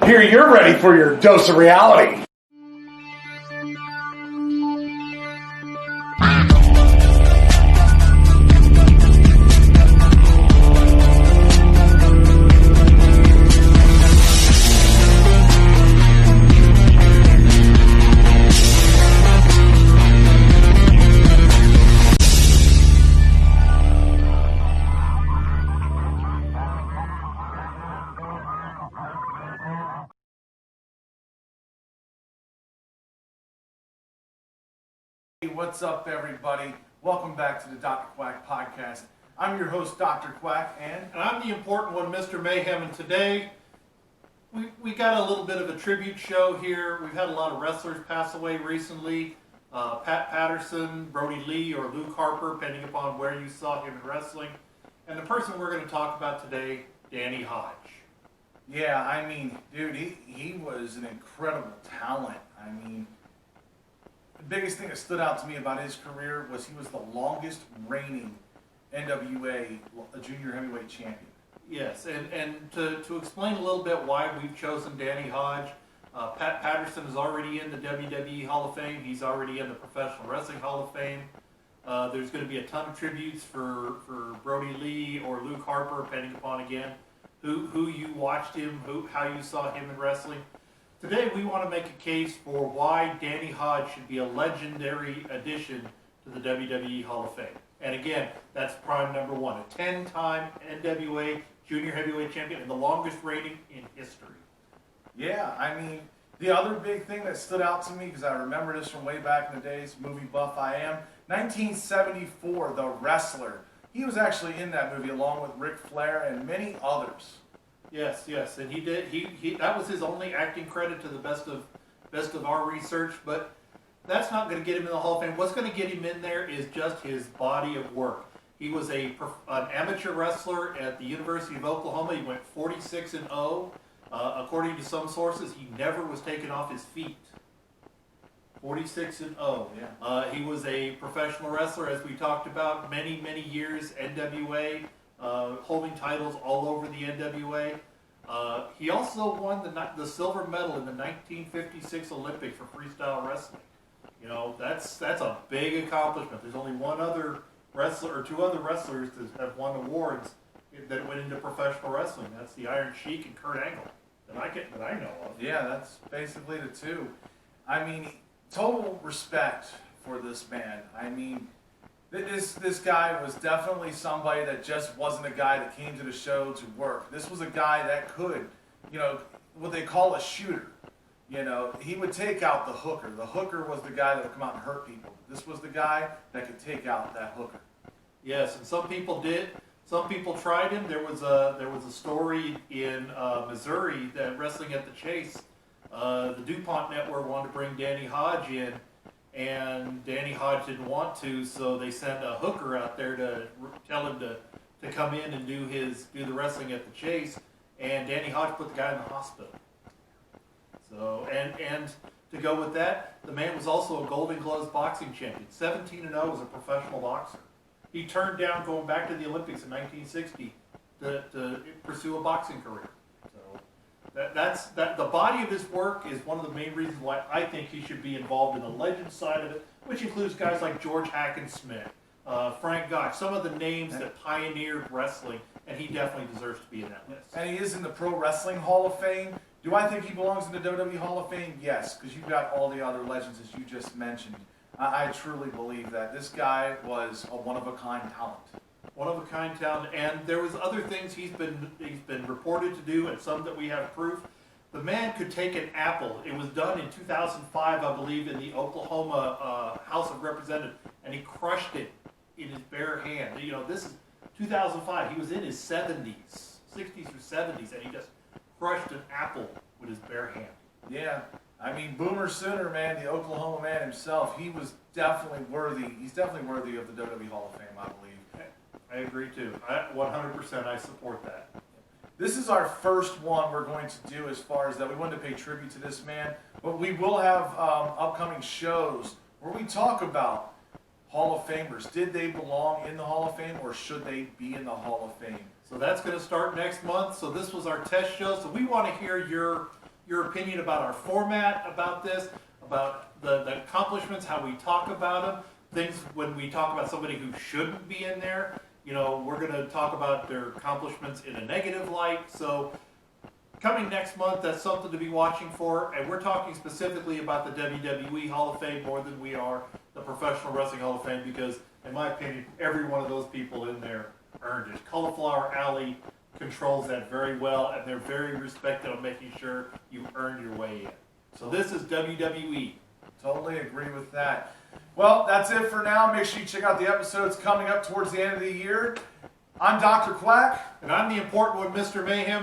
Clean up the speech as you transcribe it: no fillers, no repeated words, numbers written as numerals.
Here you're ready for your dose of reality. What's up, everybody? Welcome back to the Doctor Quack podcast. I'm your host, Doctor Quack, and I'm the important one, Mr. Mayhem, and today we got a little bit of a tribute show here. We've had a lot of wrestlers pass away recently. Pat Patterson, Brody Lee, or Luke Harper, depending upon where you saw him in wrestling. And the person we're going to talk about today, Danny Hodge. Yeah, I mean, dude, he was an incredible talent. I mean, the biggest thing that stood out to me about his career was he was the longest reigning NWA junior heavyweight champion. Yes, and to explain a little bit why we've chosen Danny Hodge, Pat Patterson is already in the WWE Hall of Fame. He's already in the Professional Wrestling Hall of Fame. There's going to be a ton of tributes for Brody Lee or Luke Harper, depending upon, again, who you watched him, how you saw him in wrestling. Today we want to make a case for why Danny Hodge should be a legendary addition to the WWE Hall of Fame. And again, that's prime number one, a 10-time NWA Junior Heavyweight Champion and the longest reigning in history. Yeah, I mean, the other big thing that stood out to me, because I remember this from way back in the days, movie buff I am, 1974, The Wrestler. He was actually in that movie along with Ric Flair and many others. Yes, and he did. He that was his only acting credit to the best of our research. But that's not going to get him in the Hall of Fame. What's going to get him in there is just his body of work. He was an amateur wrestler at the University of Oklahoma. He went 46-0. According to some sources, he never was taken off his feet. 46-0. Yeah. He was a professional wrestler, as we talked about, many years. NWA. Holding titles all over the NWA. He also won the silver medal in the 1956 Olympics for freestyle wrestling. You know, that's a big accomplishment. There's only one other wrestler or two other wrestlers that have won awards that went into professional wrestling. That's the Iron Sheik and Kurt Angle that I know of. Yeah, that's basically the two. I mean, total respect for this man. I mean, This guy was definitely somebody that just wasn't a guy that came to the show to work. This was a guy that could, you know, what they call a shooter. You know, he would take out the hooker. The hooker was the guy that would come out and hurt people. This was the guy that could take out that hooker. Yes, and some people did. Some people tried him. There was a story in Missouri that Wrestling at the Chase, the DuPont Network wanted to bring Danny Hodge in. And Danny Hodge didn't want to, so they sent a hooker out there to tell him to come in and do the wrestling at the Chase. And Danny Hodge put the guy in the hospital. So and to go with that, the man was also a Golden Gloves boxing champion, 17-0 as a professional boxer. He turned down going back to the Olympics in 1960 to pursue a boxing career. That's the body of his work is one of the main reasons why I think he should be involved in the legend side of it, which includes guys like George Hackenschmidt, Frank Gotch, some of the names that pioneered wrestling, and he definitely deserves to be in that list. And he is in the Pro Wrestling Hall of Fame. Do I think he belongs in the WWE Hall of Fame? Yes, because you've got all the other legends as you just mentioned. I truly believe that this guy was a one-of-a-kind talent. One-of-a-kind talent, and there was other things he's been reported to do, and some that we have proof. The man could take an apple. It was done in 2005, I believe, in the Oklahoma House of Representatives, and he crushed it in his bare hand. You know, this is 2005. He was in his 60s or 70s, and he just crushed an apple with his bare hand. Yeah, I mean, Boomer Sooner, man, the Oklahoma man himself, he was definitely worthy. He's definitely worthy of the WWE Hall of Fame, I believe. I agree too. 100% I support that. This is our first one we're going to do as far as that. We wanted to pay tribute to this man, but we will have upcoming shows where we talk about Hall of Famers. Did they belong in the Hall of Fame or should they be in the Hall of Fame? So that's going to start next month. So this was our test show. So we want to hear your your opinion about our format, about this, about the accomplishments, how we talk about them, things when we talk about somebody who shouldn't be in there. You know, we're going to talk about their accomplishments in a negative light. So coming next month, that's something to be watching for. And we're talking specifically about the WWE Hall of Fame more than we are the Professional Wrestling Hall of Fame, because in my opinion, every one of those people in there earned it. Cauliflower Alley controls that very well, and they're very respected on making sure you earn your way in. So this is WWE. Totally agree with that. Well, that's it for now. Make sure you check out the episodes coming up towards the end of the year. I'm Dr. Quack. And I'm the important one, Mr. Mayhem.